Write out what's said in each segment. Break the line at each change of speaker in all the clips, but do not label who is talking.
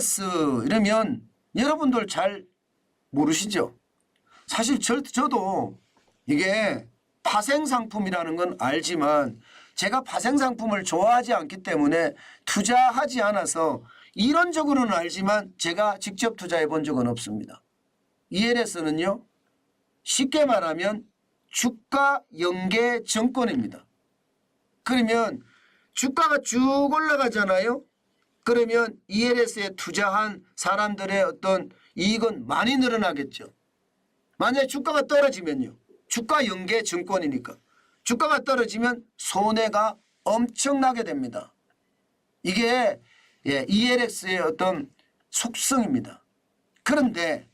ELS 이러면 여러분들 잘 모르시죠? 사실 저도 이게 파생상품이라는 건 알지만 제가 파생상품을 좋아하지 않기 때문에 투자하지 않아서 이론적으로는 알지만 제가 직접 투자해 본 적은 없습니다. ELS는요. 쉽게 말하면 주가 연계 증권입니다. 그러면 주가가 쭉 올라가잖아요. 그러면 ELS에 투자한 사람들의 어떤 이익은 많이 늘어나겠죠. 만약에 주가가 떨어지면요. 주가 연계 증권이니까 주가가 떨어지면 손해가 엄청나게 됩니다. 이게 ELS의 어떤 속성입니다. 그런데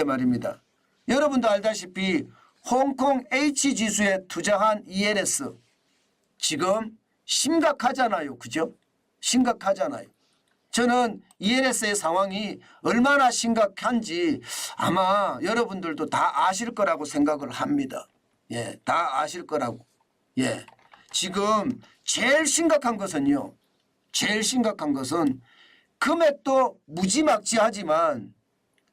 말입니다. 여러분도 알다시피 홍콩 H지수에 투자한 ELS 지금 심각하잖아요. 그죠? 심각하잖아요. 저는 ELS의 상황이 얼마나 심각한지 아마 여러분들도 다 아실 거라고 생각을 합니다. 예, 다 아실 거라고. 예. 지금 제일 심각한 것은요. 제일 심각한 것은 금액도 무지막지하지만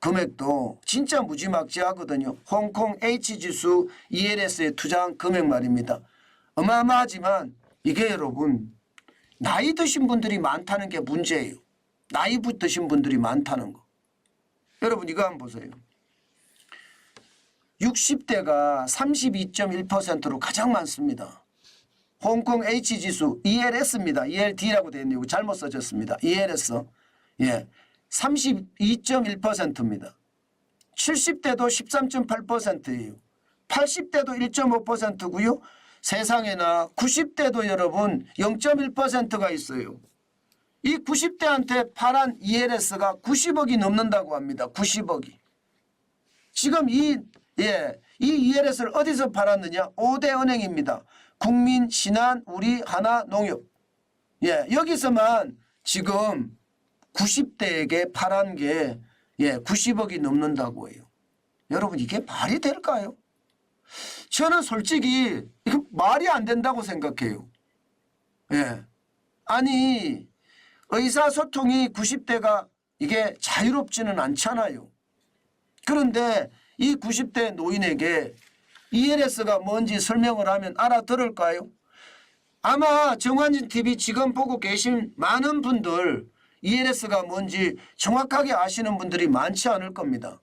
금액도 진짜 무지막지하거든요. 홍콩 H지수 ELS에 투자한 금액 말입니다. 어마어마하지만 이게 여러분 나이 드신 분들이 많다는 게 문제예요. 나이 드신 분들이 많다는 거. 여러분 이거 한번 보세요. 60대가 32.1%로 가장 많습니다. 홍콩 H지수 ELS입니다. ELD라고 되어 있네요. 잘못 써졌습니다. ELS. 예. 32.1%입니다. 70대도 13.8%예요. 80대도 1.5%고요. 세상에나 90대도 여러분 0.1%가 있어요. 이 90대한테 팔한 ELS가 90억이 넘는다고 합니다. 90억이. 지금 이 ELS를 어디서 팔았느냐? 5대 은행입니다. 국민, 신한, 우리, 하나, 농협. 예, 여기서만 지금 90대에게 팔은 게 90억이 넘는다고 해요. 여러분 이게 말이 될까요? 저는 솔직히 이거 말이 안 된다고 생각해요. 예. 아니 의사소통이 90대가 이게 자유롭지는 않잖아요. 그런데 이 90대 노인에게 ELS가 뭔지 설명을 하면 알아들을까요? 아마 정환진 TV 지금 보고 계신 많은 분들 ELS가 뭔지 정확하게 아시는 분들이 많지 않을 겁니다.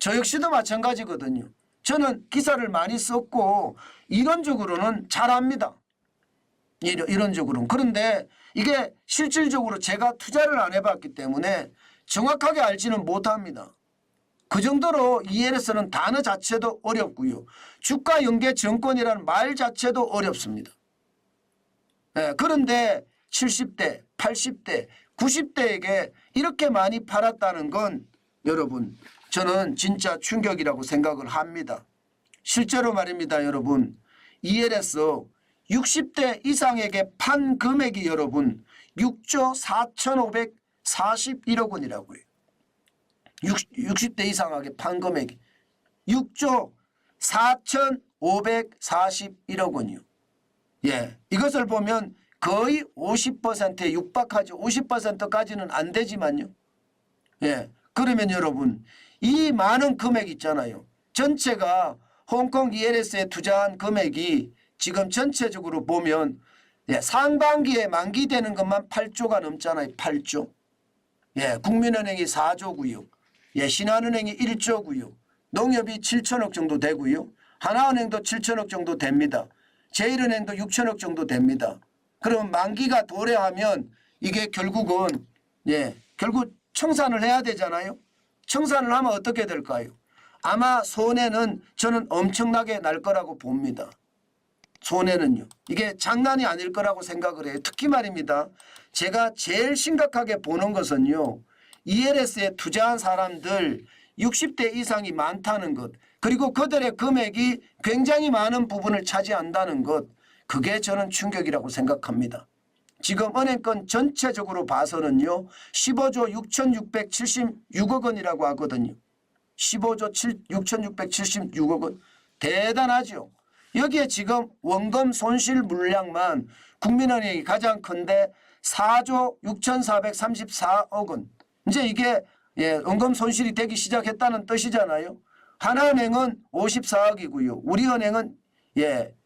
저 역시도 마찬가지거든요. 저는 기사를 많이 썼고 이론적으로는 잘 압니다. 이론적으로는. 그런데 이게 실질적으로 제가 투자를 안 해봤기 때문에 정확하게 알지는 못합니다. 그 정도로 ELS는 단어 자체도 어렵고요. 주가 연계 증권이라는 말 자체도 어렵습니다. 네, 그런데 70대, 80대, 90대에게 이렇게 많이 팔았다는 건 여러분 저는 진짜 충격이라고 생각을 합니다. 실제로 말입니다. 여러분 ELS 60대 이상에게 판 금액이 여러분 6조 4,541억 원이라고요. 60대 이상에게 판 금액이 6조 4,541억 원이요. 예, 이것을 보면 거의 50%에 육박하죠. 50%까지는 안 되지만요. 예, 그러면 여러분 이 많은 금액 있잖아요. 전체가 홍콩 ELS에 투자한 금액이 지금 전체적으로 보면 상반기에 만기되는 것만 8조가 넘잖아요. 8조. 예, 국민은행이 4조고요. 예, 신한은행이 1조고요. 농협이 7천억 정도 되고요. 하나은행도 7천억 정도 됩니다. 제일은행도 6천억 정도 됩니다. 그러면 만기가 도래하면 이게 결국은 결국 청산을 해야 되잖아요. 청산을 하면 어떻게 될까요? 아마 손해는 저는 엄청나게 날 거라고 봅니다. 손해는요. 이게 장난이 아닐 거라고 생각을 해요. 특히 말입니다. 제가 제일 심각하게 보는 것은요. ELS에 투자한 사람들 60대 이상이 많다는 것, 그리고 그들의 금액이 굉장히 많은 부분을 차지한다는 것, 그게 저는 충격이라고 생각합니다. 지금 은행권 전체적으로 봐서는요. 15조 6,676억 원이라고 하거든요. 15조 6,676억 원. 대단하죠. 여기에 지금 원금 손실 물량만 국민은행이 가장 큰데 4조 6,434억 원. 이제 이게 은금 손실이 되기 시작했다는 뜻이잖아요. 하나은행은 54억이고요. 우리은행은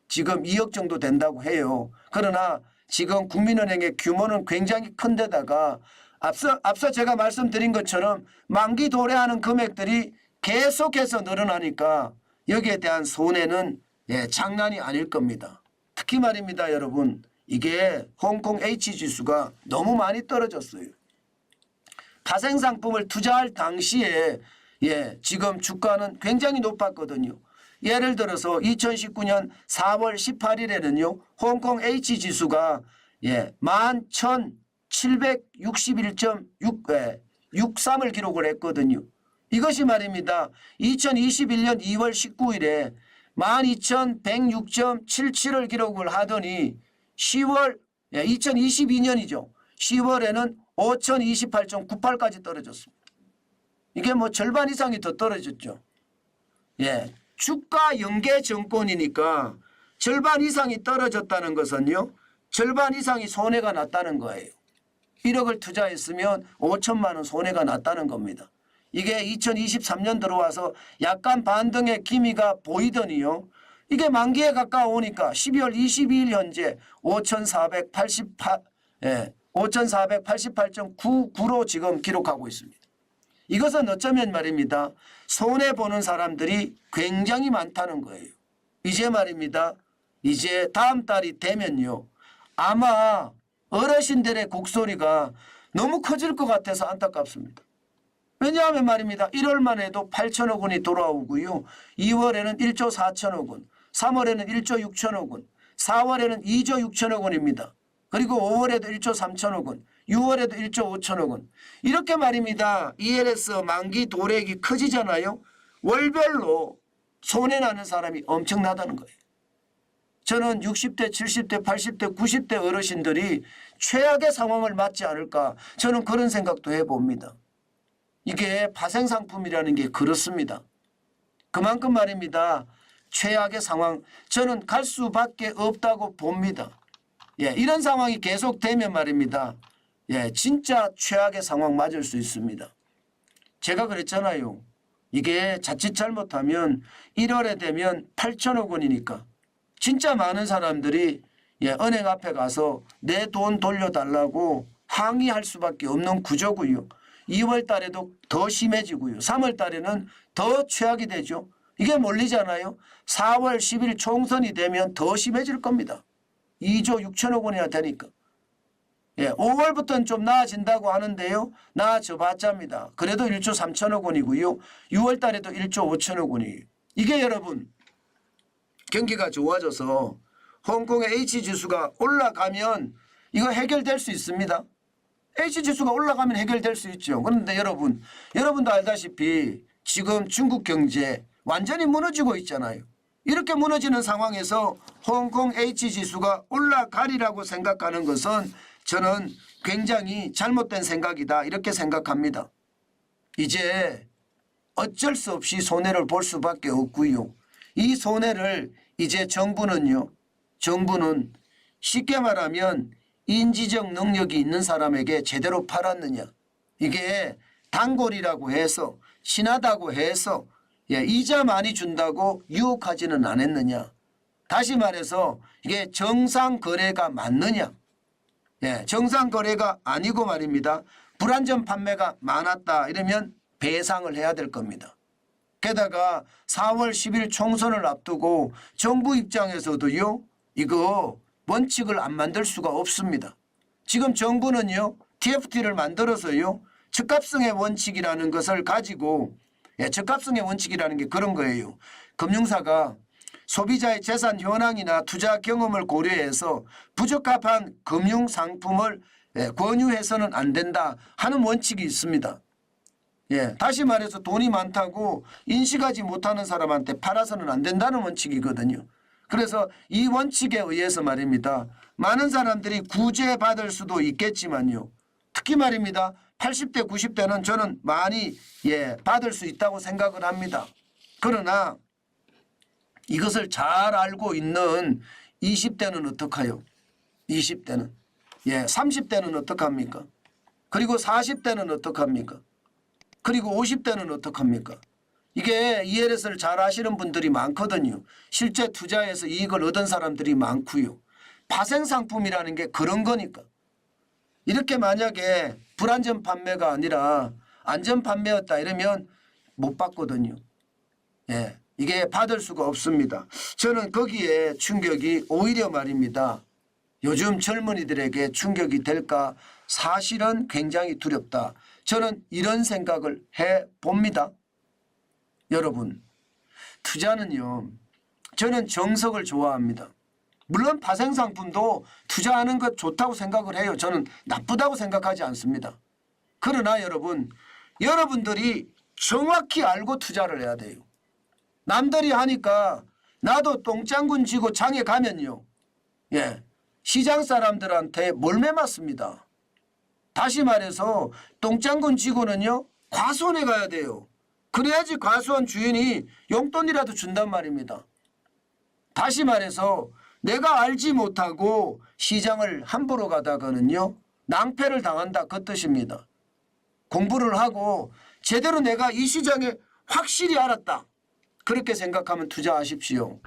지금 2억 정도 된다고 해요. 그러나 지금 국민은행의 규모는 굉장히 큰 데다가 앞서 제가 말씀드린 것처럼 만기 도래하는 금액들이 계속해서 늘어나니까 여기에 대한 손해는 장난이 아닐 겁니다. 특히 말입니다, 여러분. 이게 홍콩 H지수가 너무 많이 떨어졌어요. 파생상품을 투자할 당시에 지금 주가는 굉장히 높았거든요. 예를 들어서 2019년 4월 18일에는요. 홍콩 H지수가 11,761.63을 기록을 했거든요. 이것이 말입니다. 2021년 2월 19일에 12,106.77을 기록을 하더니 2022년이죠. 10월에는 5,028.98까지 떨어졌습니다. 이게 뭐 절반 이상이 더 떨어졌죠. 주가 연계 정권이니까 절반 이상이 떨어졌다는 것은요. 절반 이상이 손해가 났다는 거예요. 1억을 투자했으면 5천만 원 손해가 났다는 겁니다. 이게 2023년 들어와서 약간 반등의 기미가 보이더니요. 이게 만기에 가까우니까 12월 22일 현재 5,488.99로 지금 기록하고 있습니다. 이것은 어쩌면 말입니다. 손해보는 사람들이 굉장히 많다는 거예요. 이제 말입니다. 이제 다음 달이 되면요. 아마 어르신들의 곡소리가 너무 커질 것 같아서 안타깝습니다. 왜냐하면 말입니다. 1월만 해도 8천억 원이 돌아오고요. 2월에는 1조 4천억 원, 3월에는 1조 6천억 원, 4월에는 2조 6천억 원입니다. 그리고 5월에도 1조 3천억 원, 6월에도 1조 5천억 원. 이렇게 말입니다. ELS 만기 도래액이 커지잖아요. 월별로 손해나는 사람이 엄청나다는 거예요. 저는 60대, 70대, 80대, 90대 어르신들이 최악의 상황을 맞지 않을까 저는 그런 생각도 해봅니다. 이게 파생상품이라는 게 그렇습니다. 그만큼 말입니다. 최악의 상황 저는 갈 수밖에 없다고 봅니다. 이런 상황이 계속되면 말입니다. 진짜 최악의 상황 맞을 수 있습니다. 제가 그랬잖아요. 이게 자칫 잘못하면 1월에 되면 8천억 원이니까 진짜 많은 사람들이 은행 앞에 가서 내 돈 돌려달라고 항의할 수밖에 없는 구조고요. 2월 달에도 더 심해지고요. 3월 달에는 더 최악이 되죠. 이게 몰리잖아요. 4월 10일 총선이 되면 더 심해질 겁니다. 2조 6천억 원이나 되니까. 5월부터는 좀 나아진다고 하는데요. 나아져 봤자입니다. 그래도 1조 3천억 원이고요. 6월 달에도 1조 5천억 원이에요. 이게 여러분 경기가 좋아져서 홍콩의 H지수가 올라가면 이거 해결될 수 있습니다. H지수가 올라가면 해결될 수 있죠. 그런데 여러분도 알다시피 지금 중국 경제 완전히 무너지고 있잖아요. 이렇게 무너지는 상황에서 홍콩 H지수가 올라가리라고 생각하는 것은 저는 굉장히 잘못된 생각이다 이렇게 생각합니다. 이제 어쩔 수 없이 손해를 볼 수밖에 없고요. 이 손해를 이제 정부는 쉽게 말하면 인지적 능력이 있는 사람에게 제대로 팔았느냐. 이게 단골이라고 해서 친하다고 해서 이자 많이 준다고 유혹하지는 않았느냐. 다시 말해서 이게 정상거래가 맞느냐. 정상거래가 아니고 말입니다. 불안전 판매가 많았다 이러면 배상을 해야 될 겁니다. 게다가 4월 10일 총선을 앞두고 정부 입장에서도요. 이거 원칙을 안 만들 수가 없습니다. 지금 정부는요. TFT를 만들어서요. 적합성의 원칙이라는 것을 가지고 적합성의 원칙이라는 게 그런 거예요. 금융사가 소비자의 재산 현황이나 투자 경험을 고려해서 부적합한 금융상품을 권유해서는 안 된다 하는 원칙이 있습니다. 다시 말해서 돈이 많다고 인식하지 못하는 사람한테 팔아서는 안 된다는 원칙이거든요. 그래서 이 원칙에 의해서 말입니다. 많은 사람들이 구제받을 수도 있겠지만요. 특히 말입니다. 80대 90대는 저는 많이 받을 수 있다고 생각을 합니다. 그러나 이것을 잘 알고 있는 20대는 어떡해요? 20대는. 30대는 어떡합니까? 그리고 40대는 어떡합니까? 그리고 50대는 어떡합니까? 이게 ELS를 잘 아시는 분들이 많거든요. 실제 투자해서 이익을 얻은 사람들이 많고요. 파생상품이라는 게 그런 거니까. 이렇게 만약에 불안전 판매가 아니라 안전 판매였다 이러면 못 받거든요. 예, 이게 받을 수가 없습니다. 저는 거기에 충격이 오히려 말입니다. 요즘 젊은이들에게 충격이 될까 사실은 굉장히 두렵다. 저는 이런 생각을 해봅니다. 여러분, 투자는요. 저는 정석을 좋아합니다. 물론 파생상품도 투자하는 것 좋다고 생각을 해요. 저는 나쁘다고 생각하지 않습니다. 그러나 여러분, 여러분들이 정확히 알고 투자를 해야 돼요. 남들이 하니까 나도 똥장군 쥐고 장에 가면요. 예, 시장 사람들한테 몰매 맞습니다. 다시 말해서 똥장군 쥐고는요. 과수원에 가야 돼요. 그래야지 과수원 주인이 용돈이라도 준단 말입니다. 다시 말해서 내가 알지 못하고 시장을 함부로 가다가는요. 낭패를 당한다 그 뜻입니다. 공부를 하고 제대로 내가 이 시장에 확실히 알았다. 그렇게 생각하면 투자하십시오.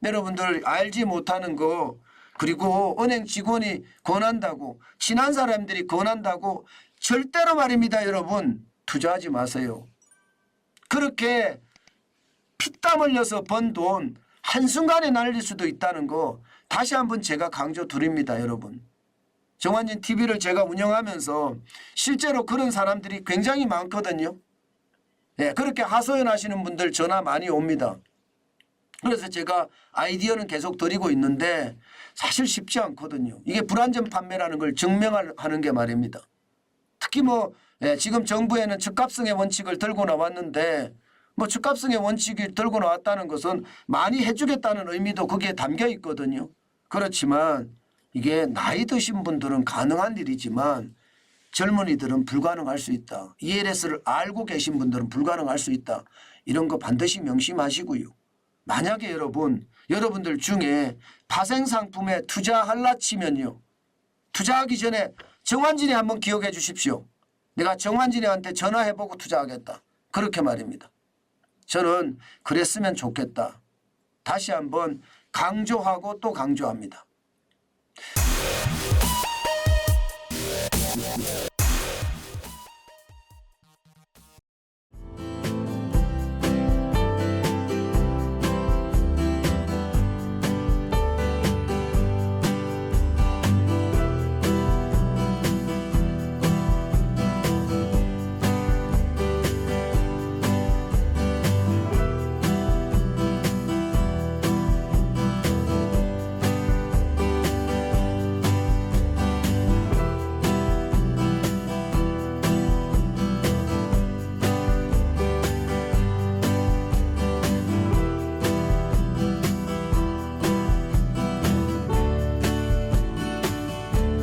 여러분들 알지 못하는 거 그리고 은행 직원이 권한다고 친한 사람들이 권한다고 절대로 말입니다. 여러분 투자하지 마세요. 그렇게 피땀 흘려서 번 돈 한순간에 날릴 수도 있다는 거 다시 한번 제가 강조 드립니다. 여러분. 정환진 TV를 제가 운영하면서 실제로 그런 사람들이 굉장히 많거든요. 예, 그렇게 하소연하시는 분들 전화 많이 옵니다. 그래서 제가 아이디어는 계속 드리고 있는데 사실 쉽지 않거든요. 이게 불안전 판매라는 걸 증명하는 게 말입니다. 특히 지금 정부에는 즉갑성의 원칙을 들고 나왔는데 즉갑성의 원칙이 들고 나왔다는 것은 많이 해주겠다는 의미도 거기에 담겨 있거든요. 그렇지만 이게 나이 드신 분들은 가능한 일이지만 젊은이들은 불가능할 수 있다. ELS를 알고 계신 분들은 불가능할 수 있다. 이런 거 반드시 명심하시고요. 만약에 여러분들 중에 파생상품에 투자할라 치면요. 투자하기 전에 정환진이 한번 기억해 주십시오. 내가 정환진이한테 전화해보고 투자하겠다. 그렇게 말입니다. 저는 그랬으면 좋겠다. 다시 한번 강조하고 또 강조합니다.